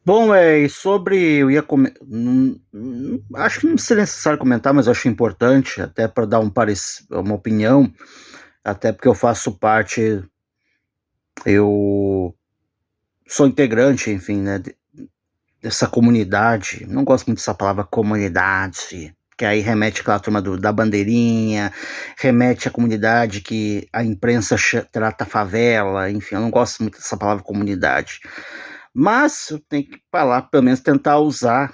Bom, e sobre, eu ia acho que não seria necessário comentar, mas eu acho importante, até para dar uma opinião, até porque eu faço parte, eu sou integrante, enfim, né, dessa comunidade. Não gosto muito dessa palavra comunidade, que aí remete àquela turma da bandeirinha, remete à comunidade que a imprensa trata a favela, enfim, eu não gosto muito dessa palavra comunidade. Mas eu tenho que falar, pelo menos tentar usar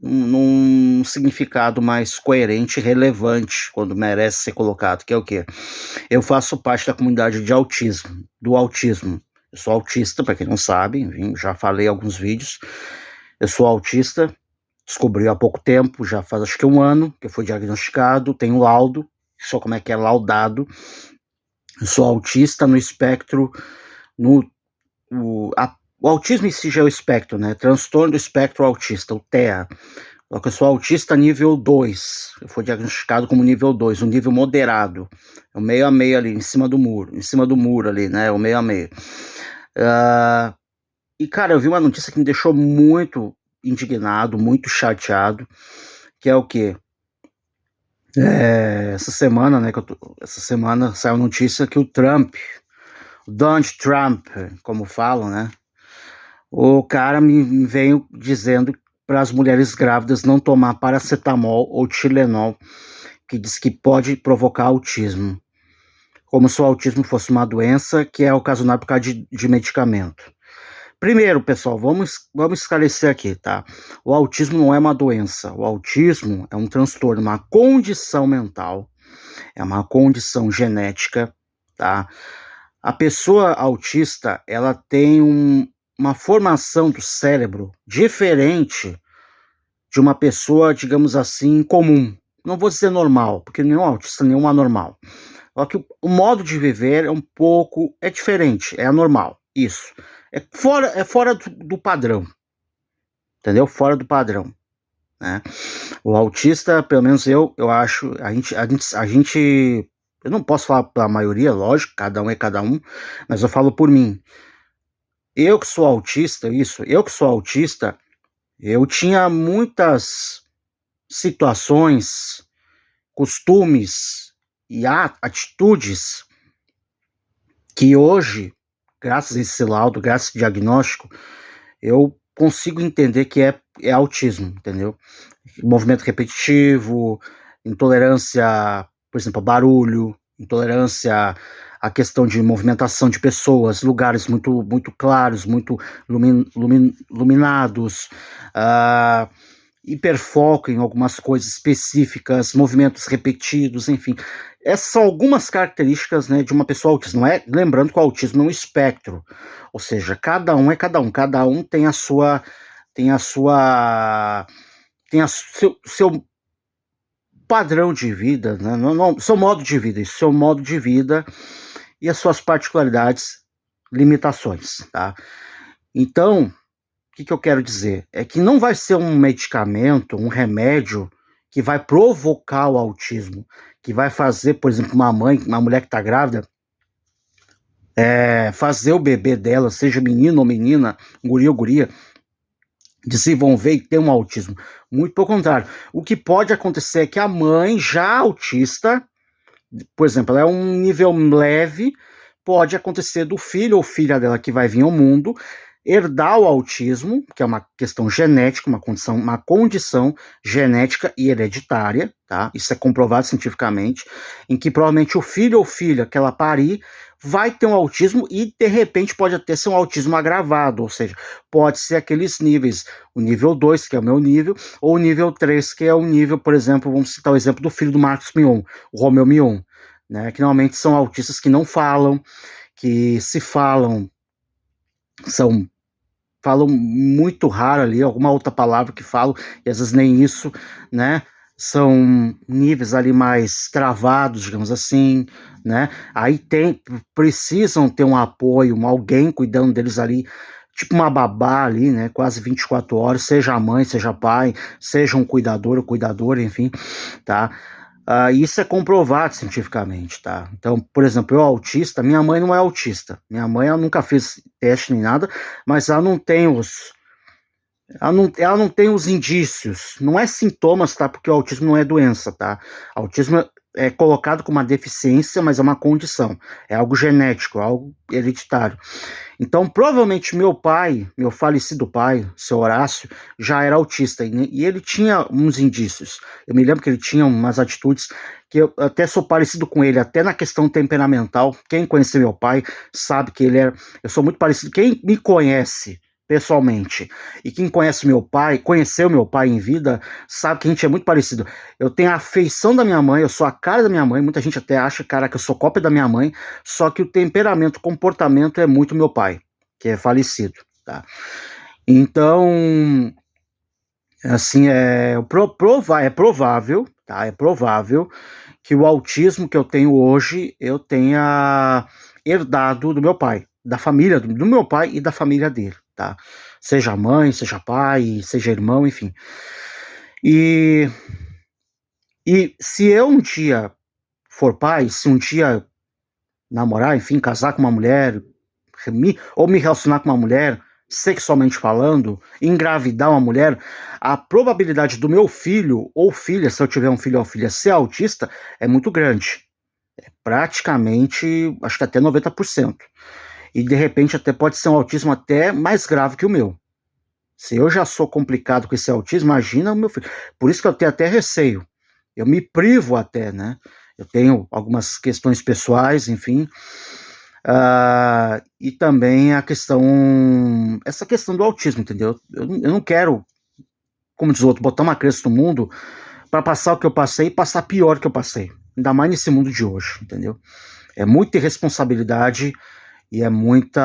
num significado mais coerente e relevante quando merece ser colocado, que é o quê? Eu faço parte da comunidade de autismo, do autismo. Eu sou autista, para quem não sabe, enfim, já falei em alguns vídeos. Eu sou autista, descobri há pouco tempo, já faz acho que um ano que eu fui diagnosticado, tenho laudo, só como é que é laudado. Eu sou autista no espectro, no, o autismo em si já é o espectro, né? Transtorno do espectro autista, o TEA. Só que eu sou autista nível 2. Eu fui diagnosticado como nível 2, um nível moderado. É o meio a meio ali, em cima do muro ali, né? O meio a meio. E, cara, eu vi uma notícia que me deixou muito indignado, muito chateado, que é o quê? Essa semana, né, essa semana saiu notícia que o Donald Trump, como falam, né, o cara me veio dizendo para as mulheres grávidas não tomar paracetamol ou Tilenol, que diz que pode provocar autismo, como se o autismo fosse uma doença que é ocasionada por causa de medicamento. Primeiro, pessoal, vamos esclarecer aqui, tá? O autismo não é uma doença. O autismo é um transtorno, uma condição mental, é uma condição genética, tá? A pessoa autista, ela tem uma formação do cérebro diferente de uma pessoa, digamos assim, comum. Não vou dizer normal, porque nenhum autista, nenhum anormal. Só que o modo de viver é diferente, é anormal, isso. É fora do padrão, entendeu? Fora do padrão, né? O autista, pelo menos eu acho, eu não posso falar para a maioria, lógico, cada um é cada um, mas eu falo por mim. Eu que sou autista, eu tinha muitas situações, costumes e atitudes que hoje, graças a esse laudo, graças a esse diagnóstico, eu consigo entender que é autismo, entendeu? Movimento repetitivo, intolerância, por exemplo, a barulho, intolerância à questão de movimentação de pessoas, lugares muito claros, muito iluminados, uh, hiperfoco em algumas coisas específicas, movimentos repetidos, enfim. Essas são algumas características, né, de uma pessoa autista. Não é, lembrando que o autismo é um espectro, ou seja, cada um tem a sua tem a sua tem a seu padrão de vida, né? Seu modo de vida, seu modo de vida e as suas particularidades, limitações, tá? Então, que eu quero dizer? É que não vai ser um medicamento, um remédio que vai provocar o autismo, que vai fazer, por exemplo, uma mulher que está grávida, fazer o bebê dela, seja menino ou menina, guri ou guria, desenvolver e ter um autismo. Muito pelo contrário. O que pode acontecer é que a mãe, já autista, por exemplo, ela é um nível leve, pode acontecer do filho ou filha dela que vai vir ao mundo herdar o autismo, que é uma questão genética, uma condição genética e hereditária, tá? Isso é comprovado cientificamente, em que provavelmente o filho ou filha que ela parir vai ter um autismo e de repente pode até ser um autismo agravado, ou seja, pode ser aqueles níveis, o nível 2, que é o meu nível, ou o nível 3, que é o nível, por exemplo, vamos citar o exemplo do filho do Marcos Mion, o Romeu Mion, né, que normalmente são autistas que não falam, que se falam muito raro ali, alguma outra palavra que falam, e às vezes nem isso, né? São níveis ali mais travados, digamos assim, né? Aí precisam ter um apoio, alguém cuidando deles ali, tipo uma babá ali, né? Quase 24 horas, seja a mãe, seja pai, seja um cuidador ou cuidadora, enfim, tá? Isso é comprovado cientificamente, tá? Então, por exemplo, eu autista, minha mãe não é autista. Minha mãe, ela nunca fez teste nem nada, mas ela não tem Ela não tem os indícios, não é sintomas, tá? Porque o autismo não é doença, tá? Autismo é colocado como uma deficiência, mas é uma condição, é algo genético, algo hereditário. Então, provavelmente meu pai, meu falecido pai, seu Horácio, já era autista e ele tinha uns indícios. Eu me lembro que ele tinha umas atitudes que eu até sou parecido com ele, até na questão temperamental. Quem conhece meu pai sabe que ele é. Eu sou muito parecido. Quem me conhece pessoalmente e quem conhece meu pai, conheceu meu pai em vida, sabe que a gente é muito parecido. Eu tenho a afeição da minha mãe, eu sou a cara da minha mãe. Muita gente até acha, cara, que eu sou cópia da minha mãe. Só que o temperamento, o comportamento é muito meu pai, que é falecido, tá? Então, assim, é provável, tá? É provável que o autismo que eu tenho hoje eu tenha herdado do meu pai, da família, do meu pai e da família dele, tá? Seja mãe, seja pai, seja irmão, enfim. E, e se eu um dia for pai, se um dia namorar, enfim, casar com uma mulher, ou me relacionar com uma mulher, sexualmente falando, engravidar uma mulher, a probabilidade do meu filho ou filha, se eu tiver um filho ou filha, ser autista é muito grande. É praticamente, acho que até 90%. E de repente até pode ser um autismo até mais grave que o meu. Se eu já sou complicado com esse autismo, imagina o meu filho. Por isso que eu tenho até receio. Eu me privo até, né? Eu tenho algumas questões pessoais, enfim, e também essa questão do autismo, entendeu? Eu não quero, como diz o outro, botar uma criança no mundo para passar o que eu passei e passar pior que eu passei. Ainda mais nesse mundo de hoje, entendeu? É muita irresponsabilidade e é muito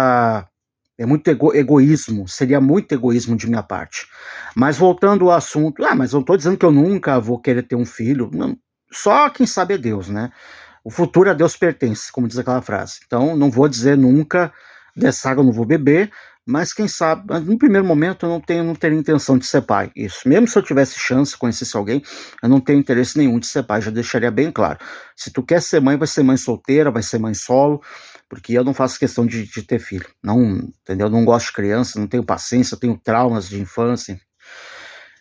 egoísmo, seria muito egoísmo de minha parte. Mas voltando ao assunto, mas eu não tô dizendo que eu nunca vou querer ter um filho, não, só quem sabe é Deus, né? O futuro a Deus pertence, como diz aquela frase. Então, não vou dizer nunca, dessa água eu não vou beber, mas quem sabe, no primeiro momento eu não teria intenção de ser pai. Isso. Mesmo se eu tivesse chance, conhecesse alguém, eu não tenho interesse nenhum de ser pai, já deixaria bem claro. Se tu quer ser mãe, vai ser mãe solteira, vai ser mãe solo, porque eu não faço questão de ter filho. Não, entendeu? Eu não gosto de criança, não tenho paciência, tenho traumas de infância.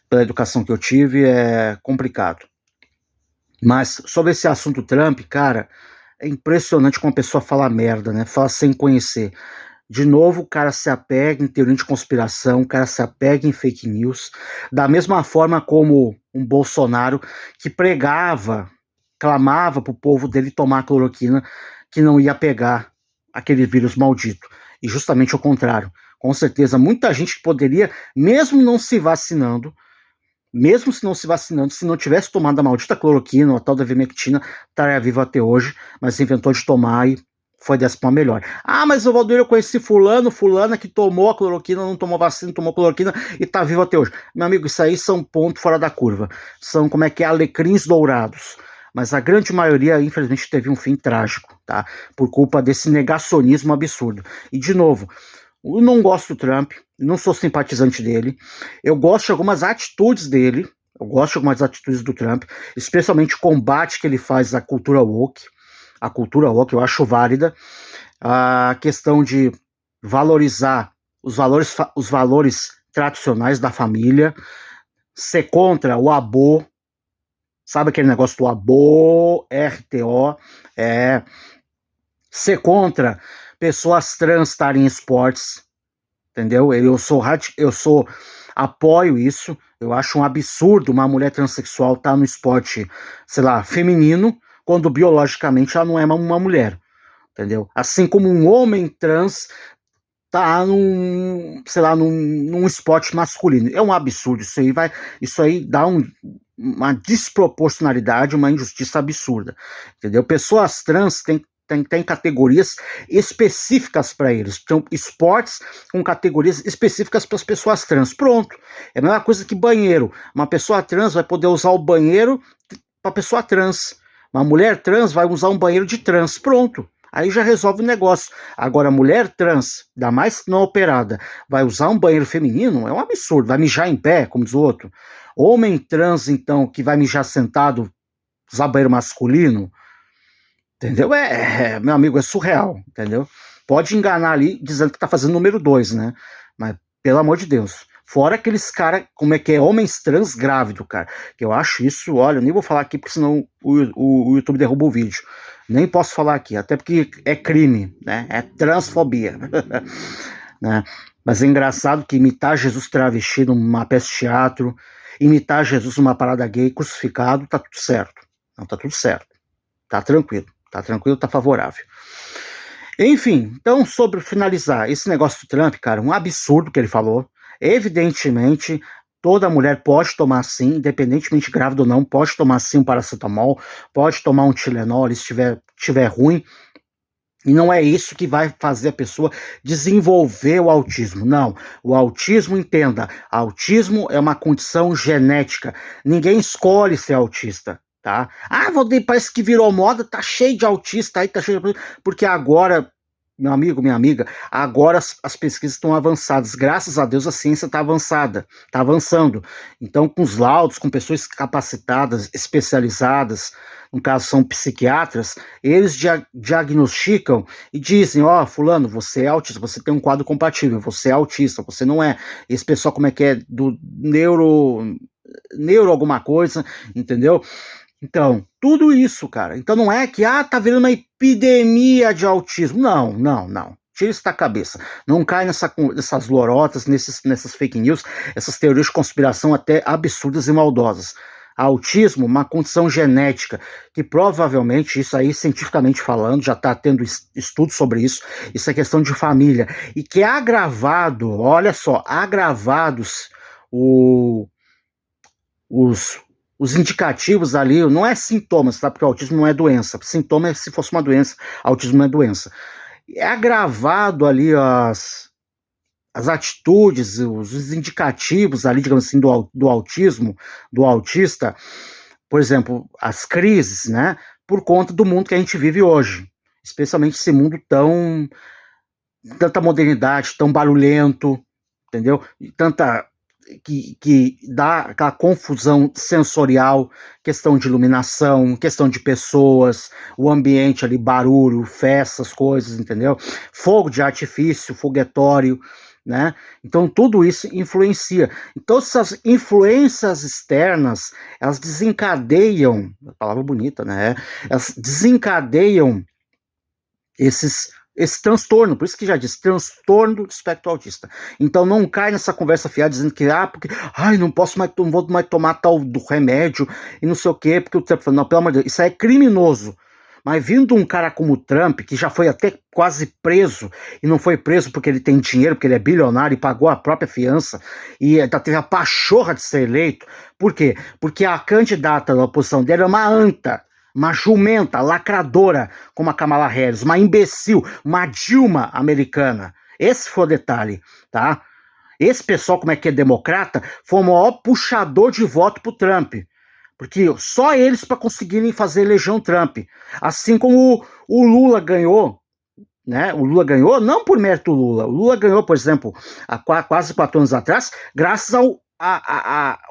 Pela educação que eu tive, é complicado. Mas sobre esse assunto Trump, cara, é impressionante como a pessoa fala merda, né? Fala sem conhecer. De novo, o cara se apega em teoria de conspiração, o cara se apega em fake news, da mesma forma como um Bolsonaro que pregava, clamava pro povo dele tomar cloroquina, que não ia pegar aquele vírus maldito. E justamente o contrário. Com certeza, muita gente que poderia, mesmo não se vacinando, mesmo se não se vacinando, se não tivesse tomado a maldita cloroquina ou a tal da ivermectina, estaria vivo até hoje, mas inventou de tomar e foi dessa pra melhor. Mas o Valdir, eu conheci fulana que tomou a cloroquina, não tomou vacina, tomou cloroquina e tá vivo até hoje. Meu amigo, isso aí são pontos fora da curva. São, como é que é, alecrins dourados. Mas a grande maioria, infelizmente, teve um fim trágico, tá? Por culpa desse negacionismo absurdo. E, de novo, eu não gosto do Trump, não sou simpatizante dele. Eu gosto de algumas atitudes dele. Eu gosto de algumas atitudes do Trump, especialmente o combate que ele faz à cultura woke. A cultura woke eu acho válida. A questão de valorizar os valores tradicionais da família, ser contra o abo, sabe aquele negócio do abo, RTO, ser contra pessoas trans estarem em esportes, entendeu? Apoio isso. Eu acho um absurdo uma mulher transexual estar no esporte, sei lá, feminino, quando biologicamente ela não é uma mulher, entendeu? Assim como um homem trans tá sei lá, num esporte masculino. É um absurdo. Isso aí dá uma desproporcionalidade, uma injustiça absurda, entendeu? Pessoas trans tem categorias específicas para eles. Então, esportes com categorias específicas para as pessoas trans. Pronto. É a mesma coisa que banheiro. Uma pessoa trans vai poder usar o banheiro para pessoa trans. Uma mulher trans vai usar um banheiro de trans. Pronto. Aí já resolve o negócio. Agora, mulher trans, ainda mais não operada, vai usar um banheiro feminino? É um absurdo. Vai mijar em pé, como diz o outro. Homem trans, então, que vai mijar sentado, usar banheiro masculino, entendeu? Meu amigo, é surreal, entendeu? Pode enganar ali dizendo que tá fazendo número 2, né? Mas, pelo amor de Deus, Fora aqueles caras, como é que é, homens trans grávidos, cara, que eu acho isso, olha, eu nem vou falar aqui porque senão o YouTube derruba o vídeo. Nem posso falar aqui, até porque é crime, né? É transfobia. Né? Mas é engraçado que imitar Jesus travesti numa peça de teatro, imitar Jesus numa parada gay crucificado, tá tudo certo. Não, tá tudo certo. Tá tranquilo, tá favorável. Enfim, então, sobre finalizar, esse negócio do Trump, cara, um absurdo que ele falou. Evidentemente, toda mulher pode tomar sim, independentemente grávida ou não, pode tomar sim um paracetamol, pode tomar um Tilenol se estiver ruim. E não é isso que vai fazer a pessoa desenvolver o autismo. Não, o autismo, entenda, autismo é uma condição genética. Ninguém escolhe ser autista, tá? Ah, Valdir, parece que virou moda, tá cheio de autista aí, tá cheio de... Porque agora, meu amigo, minha amiga, agora as pesquisas estão avançadas. Graças a Deus a ciência está avançada, está avançando. Então, com os laudos, com pessoas capacitadas, especializadas, no caso são psiquiatras, eles diagnosticam e dizem, ó, fulano, você é autista, você tem um quadro compatível, você é autista, você não é. Esse pessoal, como é que é, do neuro alguma coisa, entendeu? Então, tudo isso, cara. Então não é que, tá virando uma epidemia de autismo. Não. Tira isso da cabeça. Não cai nessas lorotas, nessas fake news, essas teorias de conspiração até absurdas e maldosas. Autismo, uma condição genética, que provavelmente, isso aí cientificamente falando, já está tendo estudos sobre isso é questão de família, e que é agravado, olha só, agravados os indicativos ali, não é sintomas, tá? Porque o autismo não é doença, sintoma é se fosse uma doença, autismo não é doença. É agravado ali as atitudes, os indicativos ali, digamos assim, do autismo, do autista, por exemplo, as crises, né, por conta do mundo que a gente vive hoje, especialmente esse mundo tanta modernidade, tão barulhento, entendeu? E tanta que dá aquela confusão sensorial, questão de iluminação, questão de pessoas, o ambiente ali, barulho, festas, coisas, entendeu? Fogo de artifício, foguetório, né? Então tudo isso influencia. Então essas influências externas, elas desencadeiam, palavra bonita, né? Elas desencadeiam esse transtorno, por isso que já disse, transtorno do espectro autista. Então não cai nessa conversa fiada dizendo que, porque, não vou mais tomar tal do remédio e não sei o quê, porque o Trump falou, não, pelo amor de Deus, isso é criminoso. Mas vindo um cara como o Trump, que já foi até quase preso, e não foi preso porque ele tem dinheiro, porque ele é bilionário e pagou a própria fiança, e ainda teve a pachorra de ser eleito, por quê? Porque a candidata da oposição dele é uma anta, uma jumenta, lacradora, como a Kamala Harris, uma imbecil, uma Dilma americana. Esse foi o detalhe, tá? Esse pessoal, como é que é democrata, foi o maior puxador de voto pro Trump. Porque só eles para conseguirem fazer eleger um Trump. Assim como o Lula ganhou, né? O Lula ganhou, não por mérito do Lula. O Lula ganhou, por exemplo, há quase 4 anos atrás, graças ao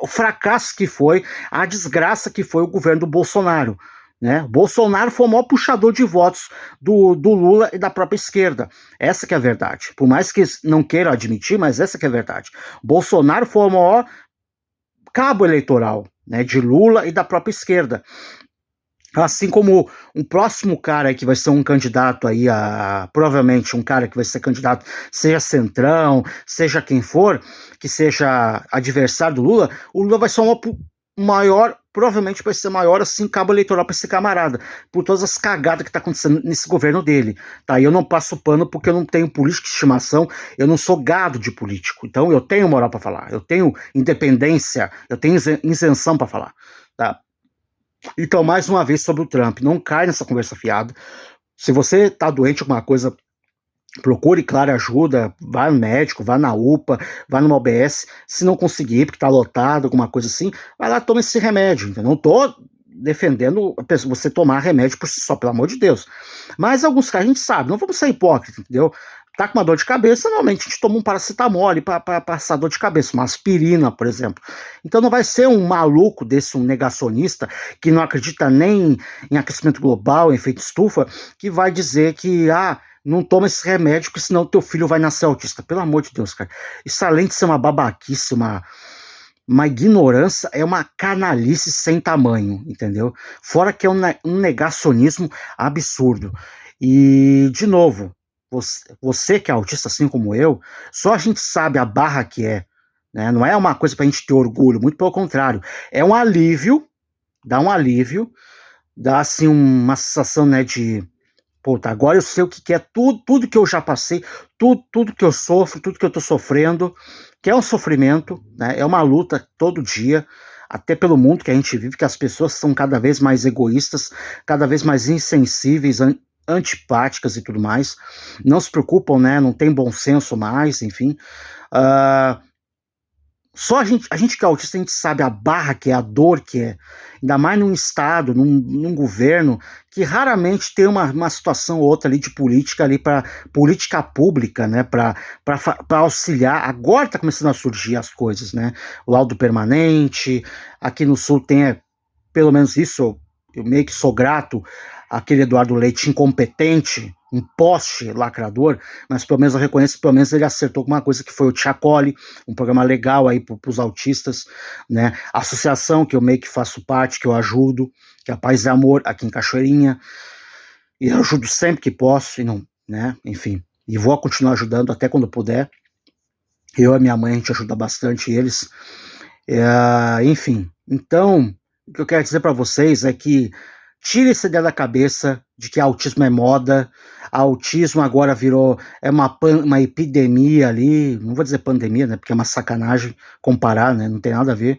fracasso que foi, a desgraça que foi o governo do Bolsonaro. Né? Bolsonaro foi o maior puxador de votos do Lula e da própria esquerda. Essa que é a verdade. Por mais que não queiram admitir, mas essa que é a verdade. Bolsonaro foi o maior cabo eleitoral, né, de Lula e da própria esquerda. Assim como um próximo cara que vai ser um candidato aí, provavelmente um cara que vai ser candidato, seja Centrão, seja quem for, que seja adversário do Lula, o Lula vai ser provavelmente vai ser maior assim, cabo eleitoral para esse camarada, por todas as cagadas que tá acontecendo nesse governo dele, tá? Eu não passo pano porque eu não tenho política de estimação, eu não sou gado de político, então eu tenho moral para falar, eu tenho independência, eu tenho isenção para falar, tá? Então, mais uma vez sobre o Trump, não cai nessa conversa fiada. Se você tá doente com alguma coisa, procure, claro, ajuda, vá no médico, vá na UPA, vá numa OBS, se não conseguir, porque tá lotado, alguma coisa assim, vai lá, toma esse remédio, entendeu? Não tô defendendo você tomar remédio por si só, pelo amor de Deus. Mas alguns casos a gente sabe, não vamos ser hipócritas, entendeu? Tá com uma dor de cabeça, normalmente a gente toma um paracetamol para passar dor de cabeça, uma aspirina, por exemplo. Então não vai ser um maluco desse, um negacionista, que não acredita nem em aquecimento global, em efeito estufa, que vai dizer que, não toma esse remédio, porque senão teu filho vai nascer autista. Pelo amor de Deus, cara. Isso, além de ser uma babaquice, uma ignorância, é uma canalice sem tamanho, entendeu? Fora que é um negacionismo absurdo. E, de novo, você que é autista, assim como eu, só a gente sabe a barra que é, né? Não é uma coisa pra gente ter orgulho, muito pelo contrário. É um alívio, dá assim uma sensação, né, de puta, agora eu sei o que é tudo que eu já passei, tudo que eu sofro, tudo que eu tô sofrendo, que é um sofrimento, né? É uma luta todo dia, até pelo mundo que a gente vive, que as pessoas são cada vez mais egoístas, cada vez mais insensíveis, antipáticas e tudo mais, não se preocupam, né? Não tem bom senso mais, enfim. Uh, Só a gente que é autista, a gente sabe a barra que é, a dor que é, ainda mais num estado, num governo, que raramente tem uma situação ou outra ali de política ali para política pública, né, para auxiliar. Agora está começando a surgir as coisas, né, o laudo permanente, aqui no Sul tem, pelo menos isso, eu meio que sou grato àquele Eduardo Leite incompetente, um poste lacrador, mas pelo menos eu reconheço que pelo menos ele acertou alguma coisa, que foi o Tchacoli, um programa legal aí para os autistas, né? A associação que eu meio que faço parte, que eu ajudo, que é a Paz e Amor, aqui em Cachoeirinha, e eu ajudo sempre que posso, e não, né? Enfim, e vou continuar ajudando até quando puder. Eu e minha mãe, a gente ajuda bastante eles. Enfim, então, o que eu quero dizer para vocês é que tire essa ideia da cabeça de que autismo é moda, autismo agora virou uma epidemia ali, não vou dizer pandemia, né, porque é uma sacanagem comparar, né, não tem nada a ver,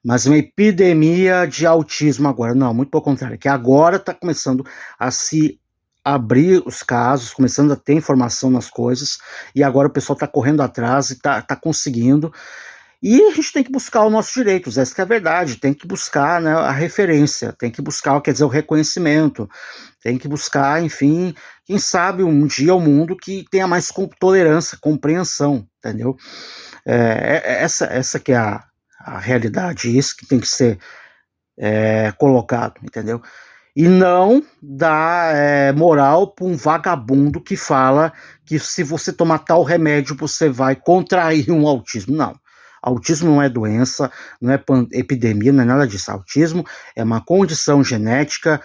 mas uma epidemia de autismo agora. Não, muito pelo contrário, que agora está começando a se abrir os casos, começando a ter informação nas coisas, e agora o pessoal está correndo atrás e tá conseguindo. E a gente tem que buscar os nossos direitos, essa que é a verdade, tem que buscar, né, a referência, tem que buscar, quer dizer, o reconhecimento, tem que buscar, enfim, quem sabe um dia o mundo que tenha mais tolerância, compreensão, entendeu? Essa que é a realidade, isso que tem que ser colocado, entendeu? E não dar moral para um vagabundo que fala que se você tomar tal remédio você vai contrair um autismo. Não. Autismo não é doença, não é epidemia, não é nada disso. Autismo é uma condição genética,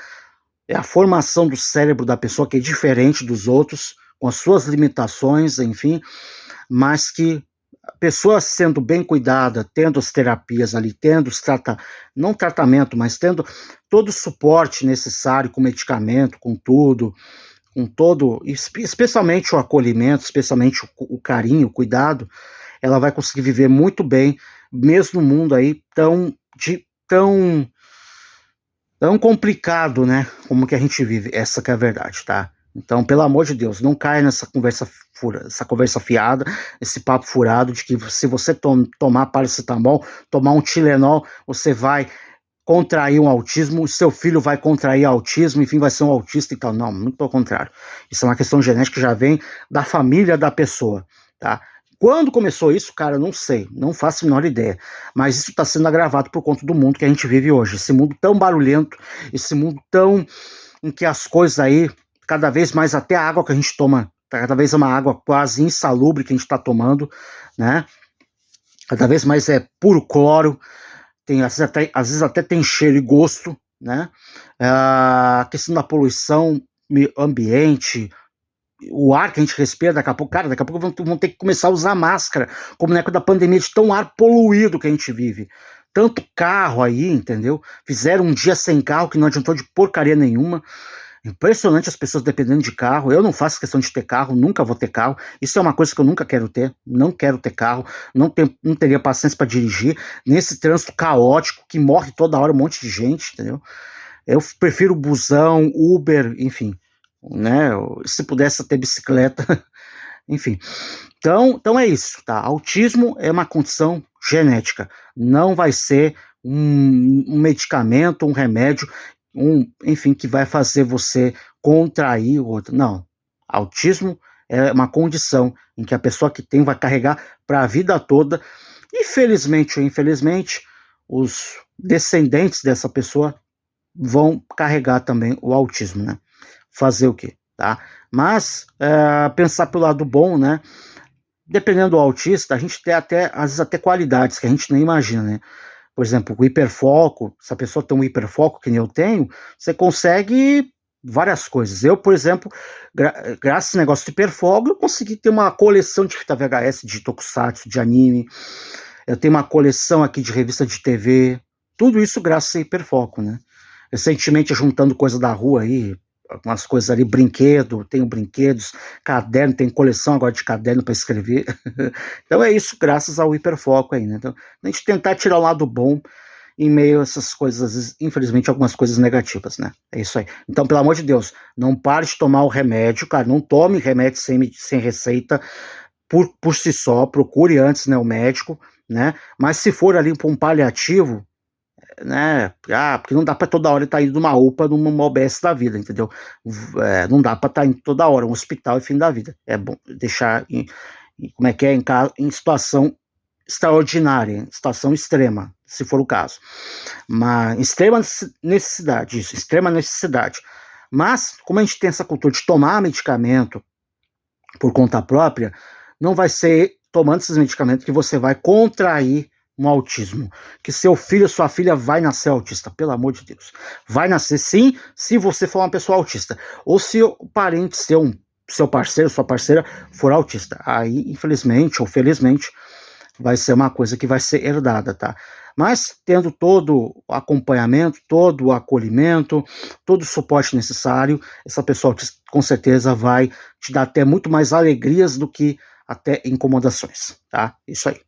é a formação do cérebro da pessoa que é diferente dos outros, com as suas limitações, enfim, mas que a pessoa sendo bem cuidada, tendo as terapias ali, tendo os não tratamento, mas tendo todo o suporte necessário com medicamento, com tudo, com todo, especialmente o acolhimento, especialmente o carinho, o cuidado, ela vai conseguir viver muito bem, mesmo no mundo aí tão complicado, né, como que a gente vive. Essa que é a verdade, tá? Então, pelo amor de Deus, não caia nessa conversa fiada, esse papo furado de que se você tomar paracetamol, tomar um Tilenol, você vai contrair um autismo, o seu filho vai contrair autismo, enfim, vai ser um autista e tal. Não, muito pelo contrário. Isso é uma questão genética que já vem da família da pessoa, tá? Quando começou isso, cara, não sei, não faço a menor ideia, mas isso está sendo agravado por conta do mundo que a gente vive hoje, esse mundo tão barulhento, esse mundo tão em que as coisas aí, cada vez mais, até a água que a gente toma, cada vez é uma água quase insalubre que a gente está tomando, né? Cada vez mais é puro cloro, às vezes até tem cheiro e gosto, né? A questão da poluição ambiente, o ar que a gente respira, daqui a pouco vão ter que começar a usar máscara, como na época da pandemia, de tão ar poluído que a gente vive. Tanto carro aí, entendeu? Fizeram um dia sem carro que não adiantou de porcaria nenhuma. Impressionante as pessoas dependendo de carro. Eu não faço questão de ter carro, nunca vou ter carro. Isso é uma coisa que eu nunca quero ter. Não quero ter carro, não teria paciência para dirigir nesse trânsito caótico que morre toda hora um monte de gente, entendeu? Eu prefiro busão, Uber, enfim, né? Se pudesse ter bicicleta, enfim. Então é isso, tá? Autismo é uma condição genética. Não vai ser um medicamento, um remédio, enfim, que vai fazer você contrair o outro. Não. Autismo é uma condição em que a pessoa que tem vai carregar para a vida toda. E felizmente ou infelizmente, os descendentes dessa pessoa vão carregar também o autismo, né? Fazer o quê? tá? Mas pensar pelo lado bom, né? Dependendo do autista, a gente tem até, às vezes, até qualidades que a gente nem imagina, né? Por exemplo, o hiperfoco, se a pessoa tem um hiperfoco, que nem eu tenho, você consegue várias coisas. Eu, por exemplo, graças a esse negócio de hiperfoco, eu consegui ter uma coleção de fita VHS, de tokusatsu, de anime. Eu tenho uma coleção aqui de revista de TV. Tudo isso graças a hiperfoco, né? Recentemente, juntando coisa da rua aí, algumas coisas ali, brinquedo, tenho brinquedos, caderno, tenho coleção agora de caderno para escrever. Então é isso graças ao hiperfoco aí, né? Então, a gente tentar tirar o lado bom em meio a essas coisas, às vezes, infelizmente, algumas coisas negativas, né? É isso aí. Então, pelo amor de Deus, não pare de tomar o remédio, cara, não tome remédio sem receita por si só, procure antes, né, o médico, né? Mas se for ali para um paliativo, né? Porque não dá para toda hora estar indo numa UPA, numa OBS da vida, entendeu? Não dá para estar indo toda hora, um hospital e fim da vida. É bom deixar como é que é, em situação extraordinária, em situação extrema, se for o caso. Mas extrema necessidade, isso, extrema necessidade. Mas, como a gente tem essa cultura de tomar medicamento por conta própria, não vai ser tomando esses medicamentos que você vai contrair um autismo, que seu filho, sua filha vai nascer autista, pelo amor de Deus. Vai nascer sim, se você for uma pessoa autista, ou se o parente seu parceiro, sua parceira for autista. Aí, infelizmente ou felizmente, vai ser uma coisa que vai ser herdada, tá? Mas tendo todo o acompanhamento, todo o acolhimento, todo o suporte necessário, essa pessoa autista com certeza vai te dar até muito mais alegrias do que até incomodações, tá? Isso aí.